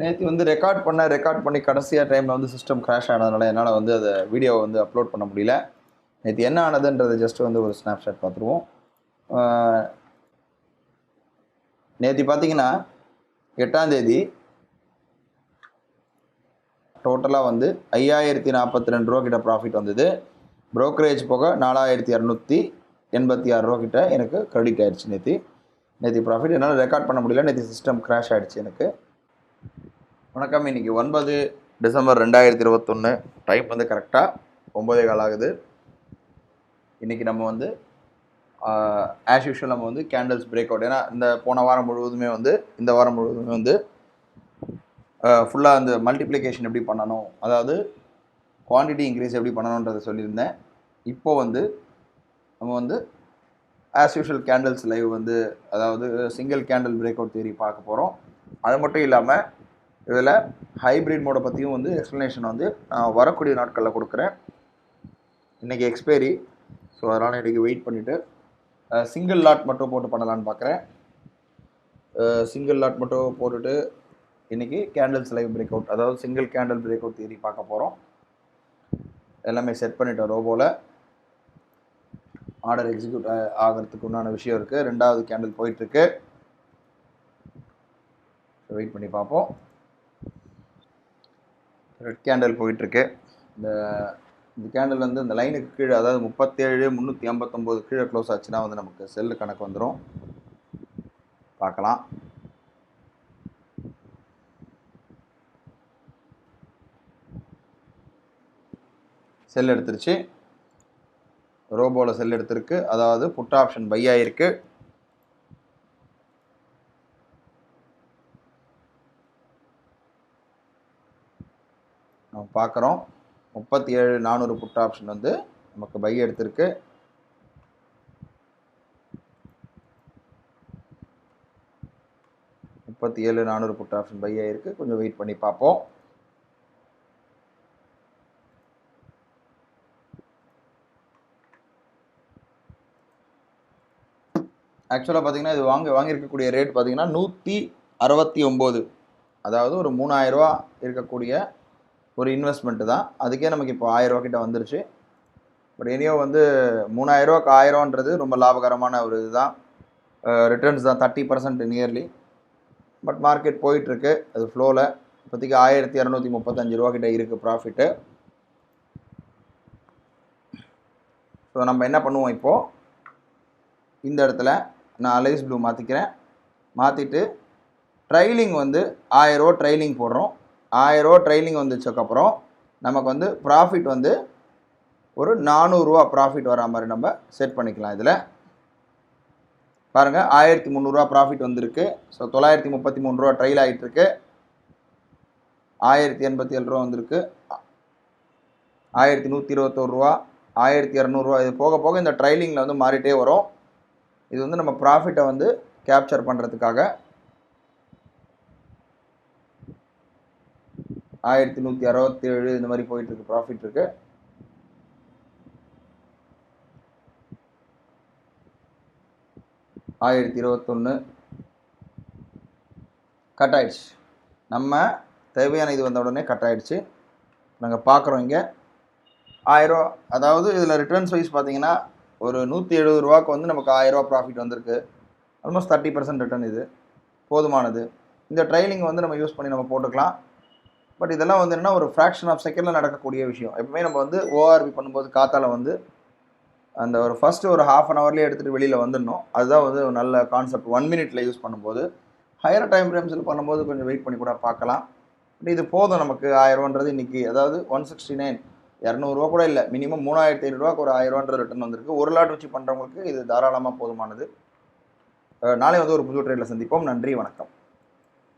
நேற்று வந்து ரெக்கார்ட் பண்ணி கடைசியாக டைமில் வந்து சிஸ்டம் கிராஷ் ஆனதுனால என்னால் வந்து அதை வீடியோவை வந்து அப்லோட் பண்ண முடியல. நேற்று என்ன ஆனதுன்றதை ஜஸ்ட் வந்து ஒரு ஸ்னாப்ஷாட் பார்த்துருவோம். நேற்று பார்த்தீங்கன்னா 8ஆம் தேதி டோட்டலாக வந்து 5042 ரூபா கிட்ட ப்ராஃபிட் வந்தது. ப்ரோக்கரேஜ் போக 4286 ரூபா கிட்ட எனக்கு கிரெடிட் ஆகிடுச்சு. நேற்று ப்ராஃபிட் என்னால் ரெக்கார்ட் பண்ண முடியல. நேற்று சிஸ்டம் கிராஷ் ஆகிடுச்சு எனக்கு. வணக்கம். இன்றைக்கி 9 டிசம்பர் 2021. டைம் வந்து கரெக்டாக 9:15 ஆகுது. இன்றைக்கி நம்ம வந்து ஆஸ் யூஷுவல் நம்ம வந்து கேண்டில்ஸ் பிரேக் அவுட், ஏன்னா இந்த போன வாரம் முழுவதுமே வந்து இந்த வாரம் முழுவதுமே வந்து ஃபுல்லாக அந்த மல்டிப்ளிகேஷன் எப்படி பண்ணணும், அதாவது குவான்டிட்டி இன்க்ரீஸ் எப்படி பண்ணணுன்றதை சொல்லியிருந்தேன். இப்போது வந்து நம்ம வந்து ஆஸ் யூஷுவல் கேண்டில்ஸ் லைவ் வந்து, அதாவது single candle break out theory பார்க்க போகிறோம். அது மட்டும் இல்லாமல் இதில் ஹைப்ரிட் மோடை பற்றியும் வந்து எக்ஸ்ப்ளனேஷன் வந்து நான் வரக்கூடிய நாட்களில் கொடுக்குறேன். இன்றைக்கி எக்ஸ்பைரி, ஸோ அதனால் இன்றைக்கி வெயிட் பண்ணிவிட்டு சிங்கிள் லாட் மட்டும் போட்டு பண்ணலான்னு பார்க்குறேன். சிங்கிள் லாட் மட்டும் போட்டுட்டு இன்றைக்கி கேண்டில்ஸ் லைவ் பிரேக் அவுட், அதாவது single candle break out theory பார்க்க போகிறோம். எல்லாமே செட் பண்ணிட்டோம். ரோபோவில் ஆர்டர் எக்ஸிக்யூட் ஆகிறதுக்கு உண்டான விஷயம் இருக்குது. 2வது கேண்டில் போயிட்டுருக்கு. வெயிட் பண்ணி பார்ப்போம். ரெட் கேண்டில் போயிட்டுருக்கு. இந்த கேண்டில் வந்து இந்த லைனுக்கு கீழே, அதாவது 37,359 கீழே க்ளோஸ் ஆச்சுன்னா வந்து நமக்கு செல்லு கணக்கு வந்துடும். பார்க்கலாம். செல் எடுத்துருச்சு. ரோபோவில் செல் எடுத்திருக்கு, அதாவது புட் ஆப்ஷன் பை ஆகிருக்கு. நம்ம பார்க்குறோம் 37,400 புட் ஆப்ஷன் வந்து நமக்கு பை எடுத்திருக்கு. $37,400 புட் ஆப்ஷன் பை ஆகிருக்கு. கொஞ்சம் வெயிட் பண்ணி பார்ப்போம். ஆக்சுவலாக பார்த்தீங்கன்னா இது வாங்கியிருக்கக்கூடிய ரேட் பார்த்தீங்கன்னா 169, அதாவது ஒரு 3000 ரூபா இருக்கக்கூடிய ஒரு இன்வெஸ்ட்மெண்ட்டு தான். அதுக்கே நமக்கு இப்போ 1000 ரூபா கிட்ட வந்துருச்சு. பட் எனியோ வந்து 3000 ரூபாய்க்கு 1000ன்றது ரொம்ப லாபகரமான ஒரு இதுதான். ரிட்டர்ன்ஸ் தான் 30% நியர்லி. பட் மார்க்கெட் போயிட்டுருக்கு, அது ஃப்ளோவில். இப்போதைக்கு 1235 ரூபா கிட்ட இருக்குது ப்ராஃபிட்டு. ஸோ நம்ம என்ன பண்ணுவோம், இப்போது இந்த இடத்துல நான் அலைஸ் ப்ளூ மாற்றிக்கிறேன். மாற்றிட்டு ட்ரைலிங் வந்து 1000 ரூபா ட்ரைலிங் போடுறோம். 1000 ரூபா ட்ரைலிங் வந்துச்சதுக்கப்புறம் நமக்கு வந்து ப்ராஃபிட் வந்து ஒரு 400 ரூபா ப்ராஃபிட் வரா மாதிரி நம்ம செட் பண்ணிக்கலாம். இதில் பாருங்கள் 1300 ரூபா ப்ராஃபிட் வந்திருக்கு. ஸோ 933 ரூபா ட்ரைல் ஆகிட்டுருக்கு. 1087 ரூபா வந்திருக்கு. 1121 ரூபா, 1200 ரூபா. இது போக போக இந்த ட்ரைலிங்கில் வந்து மாறிட்டே வரும். இது வந்து நம்ம ப்ராஃபிட்டை வந்து கேப்சர் பண்ணுறதுக்காக 1167 இந்த மாதிரி போயிட்டுருக்கு. ப்ராஃபிட் இருக்குது. $1021 கட் ஆகிடுச்சு. நம்ம தேவையான இது வந்த உடனே கட் ஆகிடுச்சு. நாங்கள் பார்க்குறோம் இங்கே 1000 ரூபா, அதாவது இதில் ரிட்டர்ன்ஸ் வைஸ் பார்த்தீங்கன்னா ஒரு 170 ரூபாய்க்கு வந்து நமக்கு 1000 ரூபா ப்ராஃபிட் வந்திருக்கு. Almost 30% return. இது போதுமானது. இந்த ட்ரைலிங் வந்து நம்ம யூஸ் பண்ணி நம்ம போட்டுக்கலாம். பட் இதெல்லாம் வந்து என்னென்னா ஒரு ஃப்ராக்ஷன் ஆஃப் செகண்டில் நடக்கக்கூடிய விஷயம். எப்பவுமே நம்ம வந்து ஓஆர்பி பண்ணும்போது காத்தால் வந்து அந்த ஒரு ஃபஸ்ட்டு ஒரு ½ அன் ஹவர்லேயே எடுத்துகிட்டு வெளியில் வந்துடணும். அதுதான் வந்து ஒரு நல்ல கான்செப்ட். 1 மினிட்ல யூஸ் பண்ணும்போது. ஹையர் டைம் ஃப்ரேம்ஸில் பண்ணும்போது கொஞ்சம் வெயிட் பண்ணி கூட பார்க்கலாம். பட் இது போதும் நமக்கு. 1000 ரூபான்றது இன்றைக்கி, அதாவது 169, 200 ரூபா கூட இல்லை, மினிமம் 3500 ரூபாய்க்கு ஒரு 1000 ரூபான்ற ரிட்டர்ன் வந்திருக்கு. ஒரு லாட் வச்சு பண்ணுறவங்களுக்கு இது தாராளமாக போதுமானது. நாளை வந்து ஒரு புது ட்ரேடில் சந்திப்போம். நன்றி, வணக்கம்.